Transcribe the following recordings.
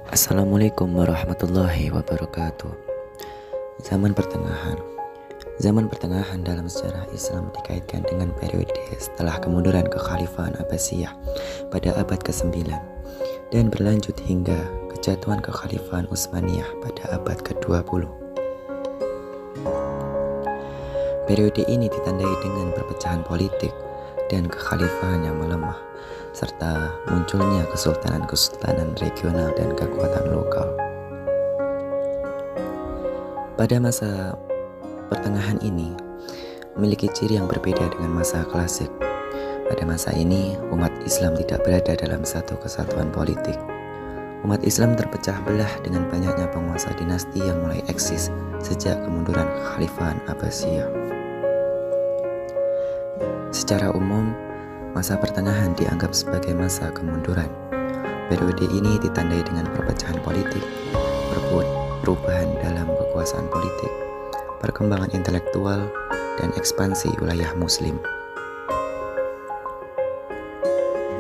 Assalamualaikum warahmatullahi wabarakatuh. Zaman pertengahan. Zaman pertengahan dalam sejarah Islam dikaitkan dengan periode setelah kemunduran kekhalifahan Abbasiyah pada abad ke-9 dan berlanjut hingga kejatuhan kekhalifahan Utsmaniyah pada abad ke-20. Periode ini ditandai dengan perpecahan politik dan kekhalifahan yang melemah, serta munculnya kesultanan-kesultanan regional dan kekuatan lokal. Pada masa pertengahan ini memiliki ciri yang berbeda dengan masa klasik. Pada masa ini, umat Islam tidak berada dalam satu kesatuan politik. Umat Islam terpecah belah dengan banyaknya penguasa dinasti yang mulai eksis sejak kemunduran kekhalifahan Abbasiyah. Secara umum, masa pertengahan dianggap sebagai masa kemunduran. Periode ini ditandai dengan perpecahan politik, perubahan dalam kekuasaan politik, perkembangan intelektual, dan ekspansi wilayah Muslim.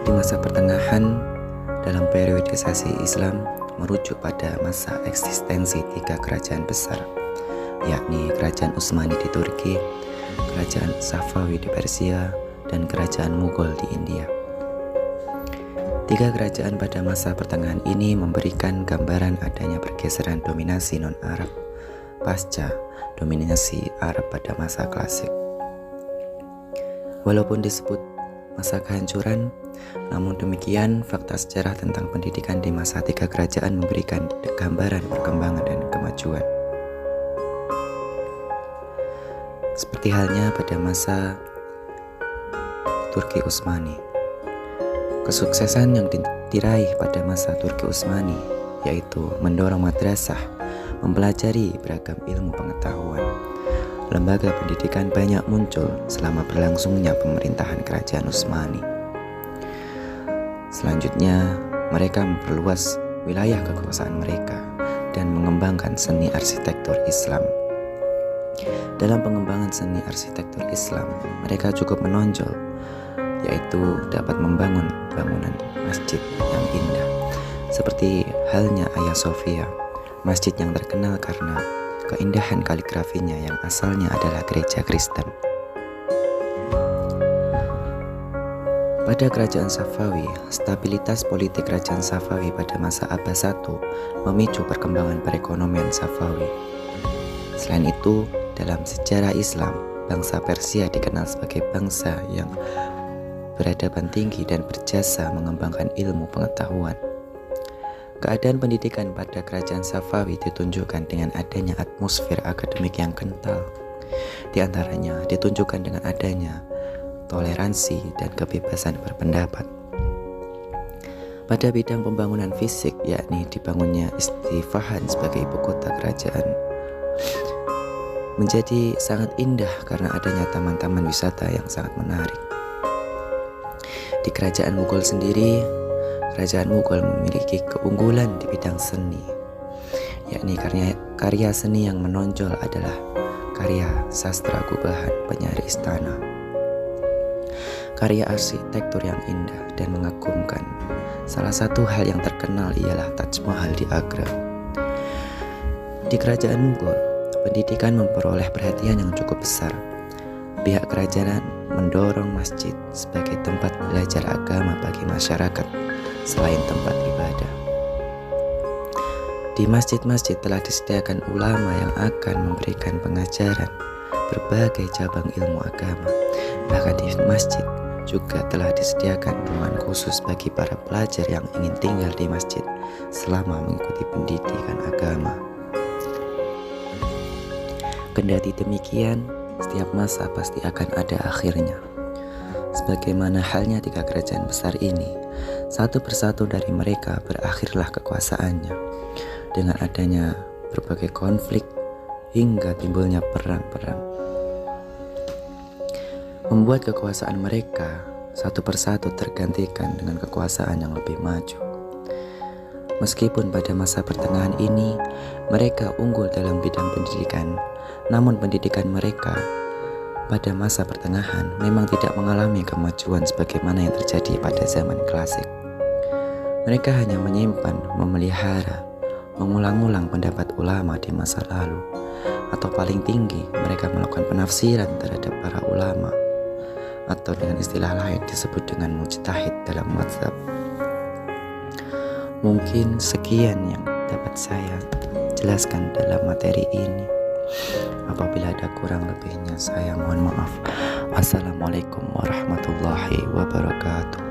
Di masa pertengahan, dalam periodisasi Islam merujuk pada masa eksistensi tiga kerajaan besar, yakni Kerajaan Utsmani di Turki, Kerajaan Safawi di Persia, dan Kerajaan Mughal di India. Tiga kerajaan pada masa pertengahan ini memberikan gambaran adanya pergeseran dominasi non-Arab pasca dominasi Arab pada masa klasik. Walaupun disebut masa kehancuran, namun demikian fakta sejarah tentang pendidikan di masa tiga kerajaan memberikan gambaran perkembangan dan kemajuan. Seperti halnya pada masa Turki Utsmani. Kesuksesan yang diraih pada masa Turki Utsmani yaitu mendorong madrasah mempelajari beragam ilmu pengetahuan. Lembaga pendidikan banyak muncul selama berlangsungnya pemerintahan Kerajaan Utsmani. Selanjutnya, mereka memperluas wilayah kekuasaan mereka dan mengembangkan seni arsitektur Islam. Dalam pengembangan seni arsitektur Islam, mereka cukup menonjol, yaitu dapat membangun bangunan masjid yang indah, seperti halnya Hagia Sophia, masjid yang terkenal karena keindahan kaligrafinya yang asalnya adalah gereja Kristen. Pada Kerajaan Safawi, stabilitas politik Kerajaan Safawi pada masa Abbas I memicu perkembangan perekonomian Safawi. Selain itu, dalam sejarah Islam, bangsa Persia dikenal sebagai bangsa yang beradaban tinggi dan berjasa mengembangkan ilmu pengetahuan. Keadaan pendidikan pada Kerajaan Safawi ditunjukkan dengan adanya atmosfer akademik yang kental. Di antaranya ditunjukkan dengan adanya toleransi dan kebebasan berpendapat. Pada bidang pembangunan fisik, yakni dibangunnya Isfahan sebagai ibu kota kerajaan, menjadi sangat indah karena adanya taman-taman wisata yang sangat menarik. Di Kerajaan Mughal sendiri, Kerajaan Mughal memiliki keunggulan di bidang seni, yakni karya seni yang menonjol adalah karya sastra gubahan penyair istana, karya arsitektur yang indah dan mengagumkan. Salah satu hal yang terkenal ialah Taj Mahal di Agra. Di Kerajaan Mughal, pendidikan memperoleh perhatian yang cukup besar. Pihak kerajaan mendorong masjid sebagai tempat belajar agama bagi masyarakat selain tempat ibadah. Di masjid-masjid telah disediakan ulama yang akan memberikan pengajaran berbagai cabang ilmu agama. Bahkan di masjid juga telah disediakan ruangan khusus bagi para pelajar yang ingin tinggal di masjid selama mengikuti pendidikan agama. Kendati demikian, setiap masa pasti akan ada akhirnya. Sebagaimana halnya tiga kerajaan besar ini, satu persatu dari mereka berakhirlah kekuasaannya dengan adanya berbagai konflik hingga timbulnya perang-perang. Membuat kekuasaan mereka satu persatu tergantikan dengan kekuasaan yang lebih maju. Meskipun pada masa pertengahan ini mereka unggul dalam bidang pendidikan, namun pendidikan mereka pada masa pertengahan memang tidak mengalami kemajuan sebagaimana yang terjadi pada zaman klasik. Mereka hanya menyimpan, memelihara, mengulang-ulang pendapat ulama di masa lalu, atau paling tinggi mereka melakukan penafsiran terhadap para ulama, atau dengan istilah lain disebut dengan mujtahid dalam mazhab. Mungkin sekian yang dapat saya jelaskan dalam materi ini. Apabila ada kurang lebihnya saya mohon maaf. Wassalamualaikum warahmatullahi wabarakatuh.